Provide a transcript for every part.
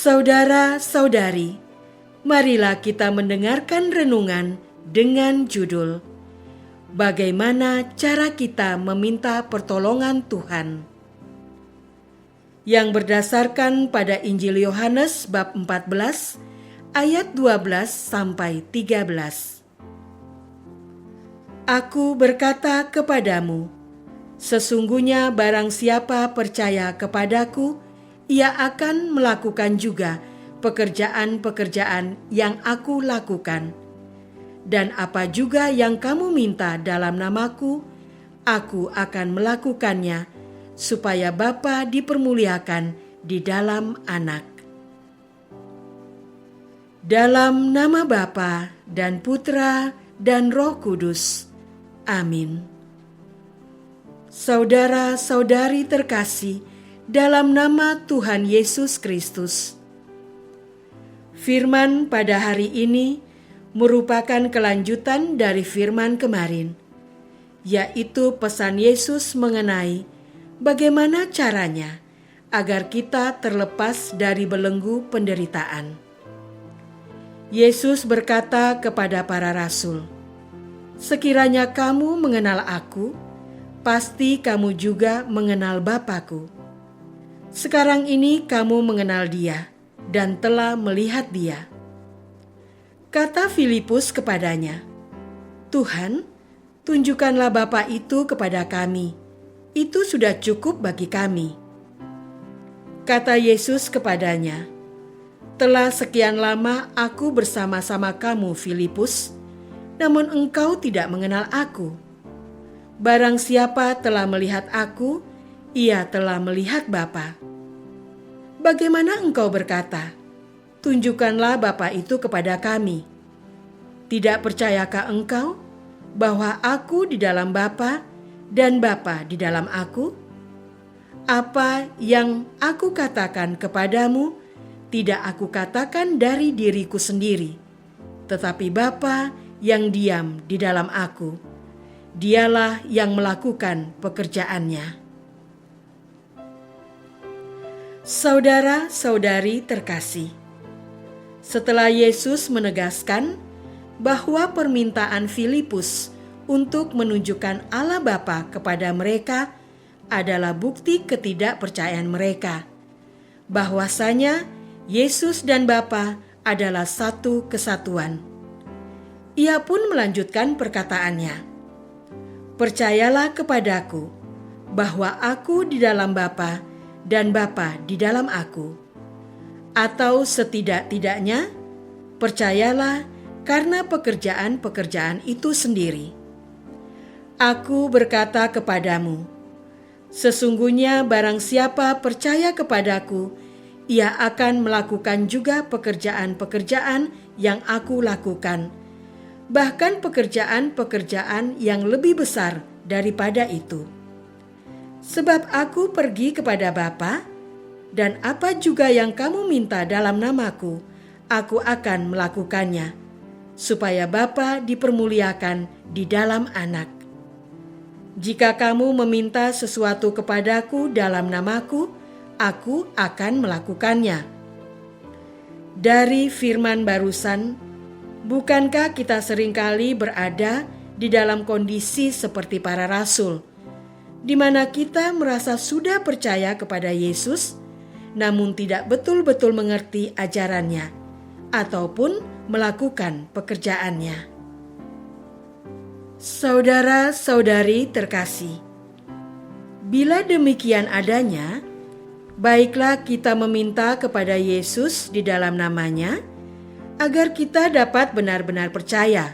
Saudara-saudari, marilah kita mendengarkan renungan dengan judul Bagaimana Cara Kita Meminta Pertolongan Tuhan, yang berdasarkan pada Injil Yohanes bab 14 ayat 12 sampai 13. Aku berkata kepadamu, sesungguhnya barang siapa percaya kepadaku, ia akan melakukan juga pekerjaan-pekerjaan yang aku lakukan. Dan apa juga yang kamu minta dalam namaku, aku akan melakukannya, supaya Bapa dipermuliakan di dalam Anak. Dalam nama Bapa dan Putra dan Roh Kudus. Amin. Saudara-saudari terkasih, dalam nama Tuhan Yesus Kristus, firman pada hari ini merupakan kelanjutan dari firman kemarin, yaitu pesan Yesus mengenai bagaimana caranya agar kita terlepas dari belenggu penderitaan. Yesus berkata kepada para rasul, "Sekiranya kamu mengenal Aku, pasti kamu juga mengenal Bapa-Ku. Sekarang ini kamu mengenal Dia dan telah melihat Dia." Kata Filipus kepadanya, "Tuhan, tunjukkanlah Bapa itu kepada kami. Itu sudah cukup bagi kami." Kata Yesus kepadanya, "Telah sekian lama aku bersama-sama kamu, Filipus, namun engkau tidak mengenal Aku. Barang siapa telah melihat Aku, ia telah melihat Bapa. Bagaimana engkau berkata, 'Tunjukkanlah Bapa itu kepada kami'? Tidak percayakah engkau bahwa Aku di dalam Bapa dan Bapa di dalam Aku? Apa yang Aku katakan kepadamu, tidak Aku katakan dari diriku sendiri, tetapi Bapa yang diam di dalam Aku, Dialah yang melakukan pekerjaannya." Saudara-saudari terkasih, setelah Yesus menegaskan bahwa permintaan Filipus untuk menunjukkan Allah Bapa kepada mereka adalah bukti ketidakpercayaan mereka, bahwasanya Yesus dan Bapa adalah satu kesatuan. Ia pun melanjutkan perkataannya, "Percayalah kepadaku bahwa Aku di dalam Bapa dan Bapa di dalam Aku. Atau setidak-tidaknya, percayalah karena pekerjaan-pekerjaan itu sendiri. Aku berkata kepadamu, sesungguhnya barang siapa percaya kepadaku, ia akan melakukan juga pekerjaan-pekerjaan yang Aku lakukan, bahkan pekerjaan-pekerjaan yang lebih besar daripada itu. Sebab Aku pergi kepada Bapa, dan apa juga yang kamu minta dalam namaku, Aku akan melakukannya, supaya Bapa dipermuliakan di dalam Anak. Jika kamu meminta sesuatu kepadaku dalam namaku, Aku akan melakukannya." Dari firman barusan, bukankah kita seringkali berada di dalam kondisi seperti para rasul, di mana kita merasa sudah percaya kepada Yesus, namun tidak betul-betul mengerti ajarannya ataupun melakukan pekerjaannya? Saudara-saudari terkasih, bila demikian adanya, baiklah kita meminta kepada Yesus di dalam namanya, agar kita dapat benar-benar percaya,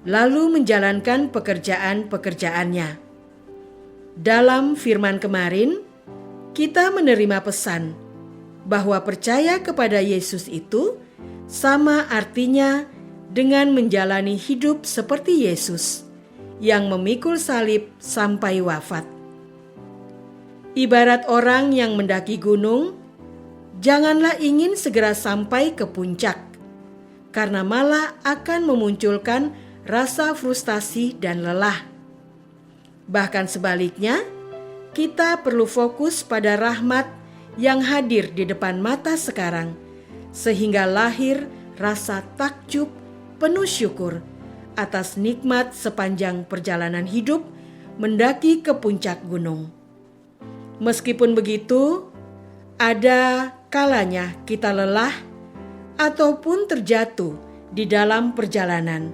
lalu menjalankan pekerjaan-pekerjaannya. Dalam firman kemarin, kita menerima pesan bahwa percaya kepada Yesus itu sama artinya dengan menjalani hidup seperti Yesus yang memikul salib sampai wafat. Ibarat orang yang mendaki gunung, janganlah ingin segera sampai ke puncak, karena malah akan memunculkan rasa frustasi dan lelah. Bahkan sebaliknya, kita perlu fokus pada rahmat yang hadir di depan mata sekarang, sehingga lahir rasa takjub penuh syukur atas nikmat sepanjang perjalanan hidup mendaki ke puncak gunung. Meskipun begitu, ada kalanya kita lelah ataupun terjatuh di dalam perjalanan.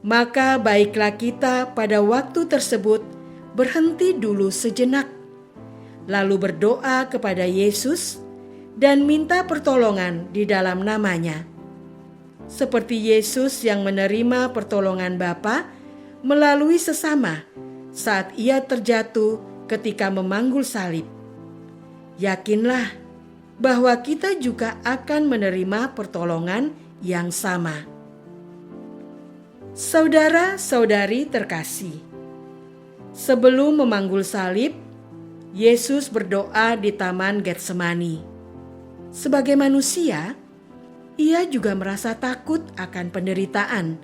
Maka baiklah kita pada waktu tersebut berhenti dulu sejenak, lalu berdoa kepada Yesus dan minta pertolongan di dalam namanya. Seperti Yesus yang menerima pertolongan Bapa melalui sesama saat ia terjatuh ketika memanggul salib. Yakinlah bahwa kita juga akan menerima pertolongan yang sama. Saudara-saudari terkasih, sebelum memanggul salib, Yesus berdoa di Taman Getsemani. Sebagai manusia, ia juga merasa takut akan penderitaan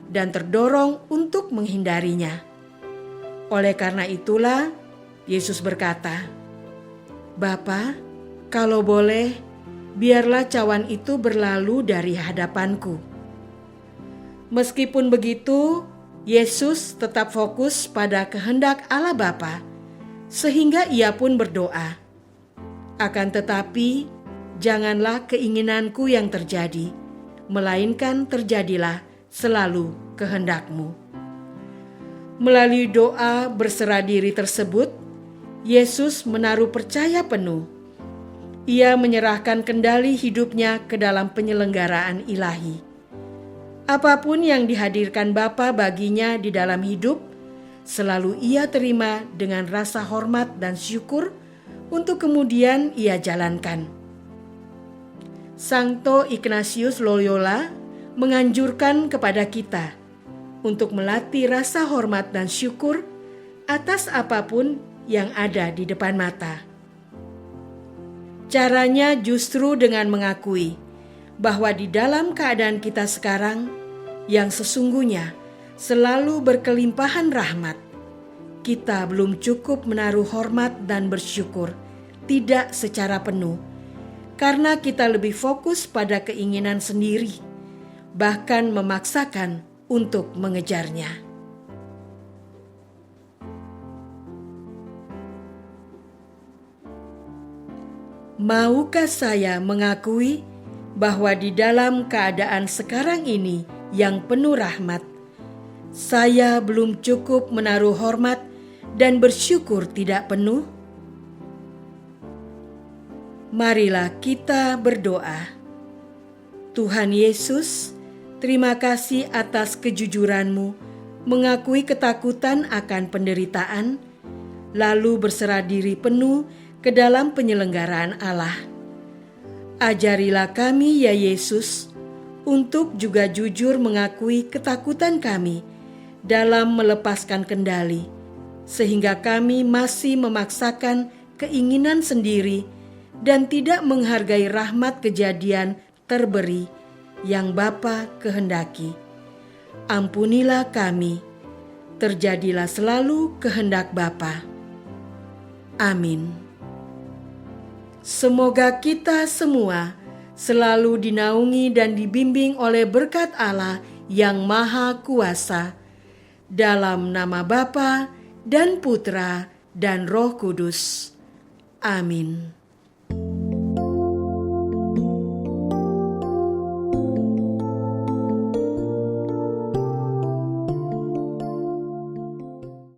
dan terdorong untuk menghindarinya. Oleh karena itulah, Yesus berkata, "Bapa, kalau boleh, biarlah cawan itu berlalu dari hadapanku." Meskipun begitu, Yesus tetap fokus pada kehendak Allah Bapa, sehingga ia pun berdoa, "Akan tetapi, janganlah keinginanku yang terjadi, melainkan terjadilah selalu kehendak-Mu." Melalui doa berserah diri tersebut, Yesus menaruh percaya penuh. Ia menyerahkan kendali hidupnya ke dalam penyelenggaraan ilahi. Apapun yang dihadirkan Bapa baginya di dalam hidup, selalu ia terima dengan rasa hormat dan syukur untuk kemudian ia jalankan. Santo Ignatius Loyola menganjurkan kepada kita untuk melatih rasa hormat dan syukur atas apapun yang ada di depan mata. Caranya justru dengan mengakui bahwa di dalam keadaan kita sekarang yang sesungguhnya selalu berkelimpahan rahmat, kita belum cukup menaruh hormat dan bersyukur, tidak secara penuh, karena kita lebih fokus pada keinginan sendiri, bahkan memaksakan untuk mengejarnya. Maukah saya mengakui bahwa di dalam keadaan sekarang ini yang penuh rahmat, saya belum cukup menaruh hormat dan bersyukur tidak penuh? Marilah kita berdoa. Tuhan Yesus, terima kasih atas kejujuran-Mu mengakui ketakutan akan penderitaan, lalu berserah diri penuh ke dalam penyelenggaraan Allah. Ajarilah kami ya Yesus, untuk juga jujur mengakui ketakutan kami dalam melepaskan kendali, sehingga kami masih memaksakan keinginan sendiri dan tidak menghargai rahmat kejadian terberi yang Bapa kehendaki. Ampunilah kami, terjadilah selalu kehendak Bapa. Amin. Semoga kita semua selalu dinaungi dan dibimbing oleh berkat Allah yang Maha Kuasa, dalam nama Bapa dan Putra dan Roh Kudus. Amin.